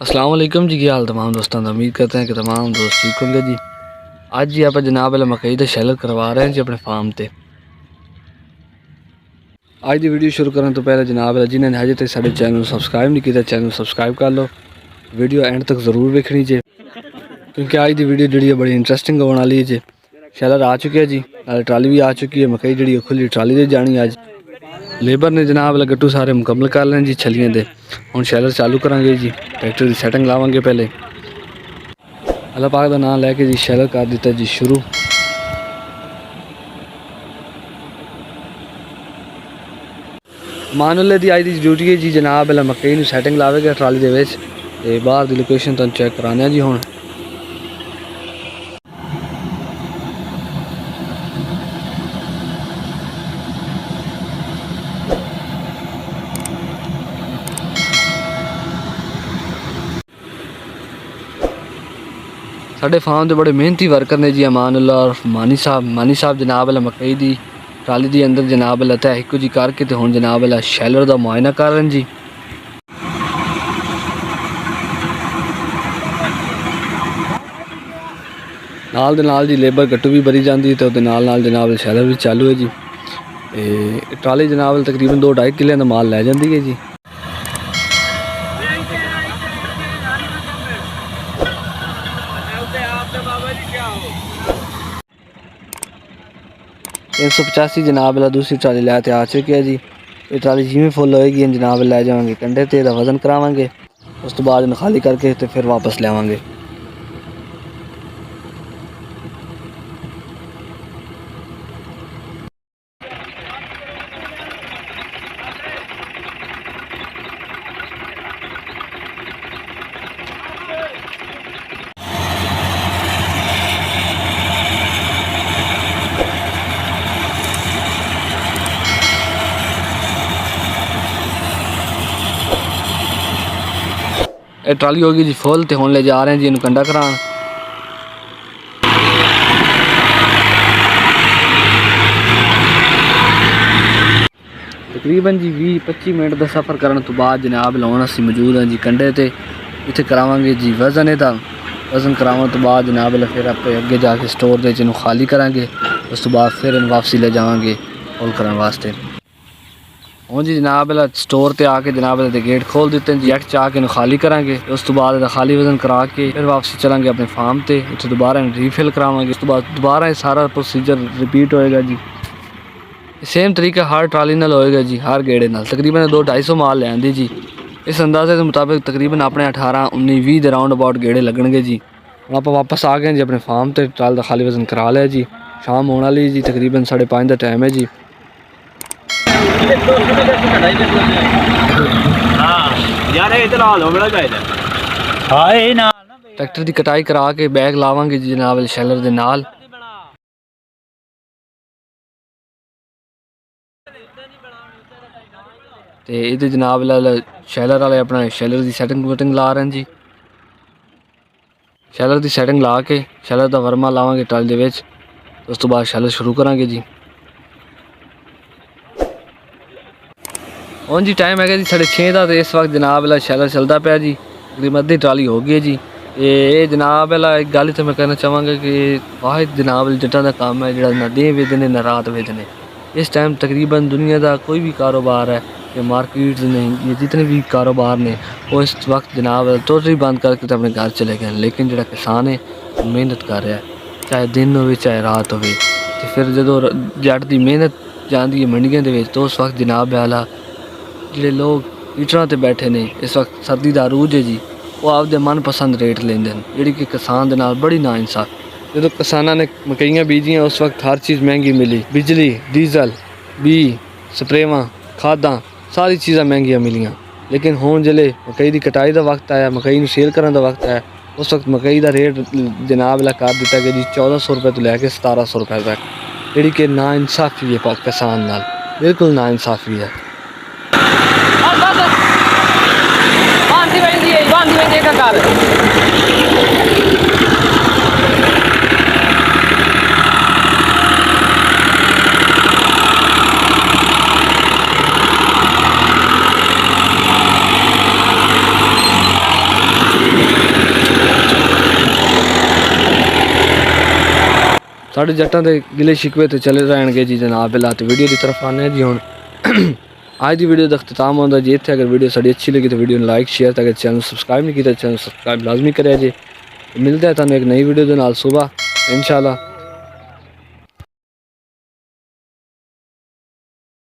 अस्सलाम वालेकुम जी, क्या हाल तमाम दोस्तों का। उम्मीद करते हैं कि तमाम दोस्त ठीक होंगे जी। आज जी आप जनाब वाला मकई का शैलर करवा रहे हैं जी अपने फार्म ते। आज की वीडियो शुरू करने तो पहले जनाब वाला जिन्हें हजे तक साढ़े चैनल सब्सक्राइब नहीं किया, चैनल सब्सक्राइब कर लो। वीडियो एंड तक जरूर देखनी जे, क्योंकि आज की वीडियो जी बड़ी इंटरेस्टिंग होने वाली है जी। शैलर आ चुके हैं जी, ट्राली भी आ चुकी है। मकई जी खुली ट्राली दे जानी अज। लेबर ने जनाब वाला गट्टू सारे मुकम्मल कर लें जी छलियां दे। हुण शैलर चालू करांगे जी, ट्रैक्टर की सैटिंग लावांगे। पहले अल्लाह पाक का नाम लैके जी शैलर कर दिता जी शुरू। मानुल्ले दी आज की ड्यूटी है जी जनाब वाला मकई नूं सैटिंग लावेगा ट्राली दे विच ते बाहर दी लोकेशन तुहानूं चैक कराने जी। हुण साडे फार्म दे बड़े मेहनती वर्कर ने जी अमानुल्ला और मानी साहब जनाब वाला मकई दी ट्राली दी अंदर जनाब वाला तय हिकू जी करके ते हुण जनाब वाला शैलर दा मुआयना कर रहे जी। नाल दे नाल जी लेबर गट्टू भी भरी जाती है तो उहदे नाल नाल जनाब शैलर भी चालू है जी। ट्राली जनाब तकरीबन 2-2.5 किले का माल लै जाती है जी। एक 185 जनाब वाला दूसरी ट्राली लैते आ चुकी है जी। ये ट्राली जिमें फुल होएगी जनाब लै जाएंगे कंडे ते वजन करावांगे, उस तो बाद खाली करके तो फिर वापस लियावांगे। ये ट्राली होगी जी फुल तो हुण ले जा रहे हैं जी इनू कंडा करान। तकरीबन जी 20-25 मिनट का सफ़र करने तो बाद जनाब लाउण असीं मौजूद हैं जी कंडे ते। इत्थे करावांगे जी वजन इहदा। वजन कराने तो बाद जनाब फिर आप अगे जाके स्टोर दे इनू खाली करांगे, उस तो बाद फिर इन वापसी ले जावांगे होल करने वास्ते। हुण जी जनाब स्टोर ते आके जनाब दे गेट खोल दिते हैं जी। एक चा के खाली करांगे, उस तो बाद खाली वजन करा के फिर वापसी चलांगे अपने फार्म ते। उत्थे दोबारा रीफिल करावांगे, उस तो बाद दोबारा सारा प्रोसीजर रिपीट होएगा जी। सेम तरीका हर ट्राली नाल होएगा जी, हर गेड़े नाल तकरीबन 200-250 माल ले आंदी जी। इस अंदाजे के मुताबिक तकरीबन अपने 18-19-20 के राउंड अबाउट गेड़े लगणगे जी। हुण आप वापस आ गए जी अपने फार्म ते, ट्राल का खाली वजन करा लिया जी। शाम होने वाली जी, तकरीबन 5:30 का टाइम है जी। ट्रैक्टर की कटाई करा के बैग लावांगे जी जनाब शैलर दे नाल। ते इधर जनाब शैलर वाले अपना शैलर की सैटिंग वुटिंग ला रहे हैं जी। शैलर की सैटिंग ला के शैलर का वर्मा लावांगे ट्राली दे विच, उस तो बाद शैलर शुरू करांगे जी। हुण जी टाइम है जी 6:30 का, तो इस वक्त जनाब वाला शैलर चलता पाया जी। तकरीबन अद्धी ट्राली हो गई है जी। ये जनाब वाला एक गल इत्थे मैं कहना चाहवांगा कि वाहिद जनाब जट्टां दा काम है जिहड़ा ना दिन वेदने ना रात वेदने। इस टाइम तकरीबन दुनिया का कोई भी कारोबार है कि मार्केट नहीं, ये जितने भी कारोबार ने वो इस वक्त जनाब टोटली बंद करके तो अपने घर चले गए। लेकिन जो किसान है मेहनत कर रहा है, चाहे दिन हो चाहे रात हो। तो फिर जो जट की मेहनत जाती है मंडियों के, तो उस वक्त जनाब वाला ਜਿਹੜੇ लोग हीटरां ते बैठे ने, इस वक्त सर्दी का अरूज है जी, वो आपदे मनपसंद रेट लेंदे हैं, जिहड़ी कि किसान दे नाल बड़ी नाइंसाफ़ी। जो किसानां ने मकईयां बीजियां उस वक्त हर चीज़ महंगी मिली, बिजली, डीजल, बी, स्प्रेवां, खादां, सारी चीज़ां महंगियां मिलियां। लेकिन हुण जिहले मकई की कटाई का वक्त आया, मकई नूं सेल करने का वक्त आया, उस वक्त मकई का रेट जनाब ला कर दिता गया जी 1400 रुपये तो लैके 1700 रुपये तक, जिहड़ी कि नाइंसाफ़ी है किसान नाल, बिल्कुल नाइंसाफ़ी है। साढ़े जट्टां दे गिले शिकवे तो चले रहणगे जी जनाब बिला। तो वीडियो की तरफ आने जी हुण आज की वीडियो का अख्ताम होता जी इत्थे। अगर वीडियो साड़ी अच्छी लगी तो वीडियो लाइक शेयर तो अगर चैनल सब्सक्राइब नहीं किया चैनल सब्सक्राइब लाजमी करें जी। मिलता है तुहानू एक नई वीडियो के नाल सुबह इंशाल्लाह।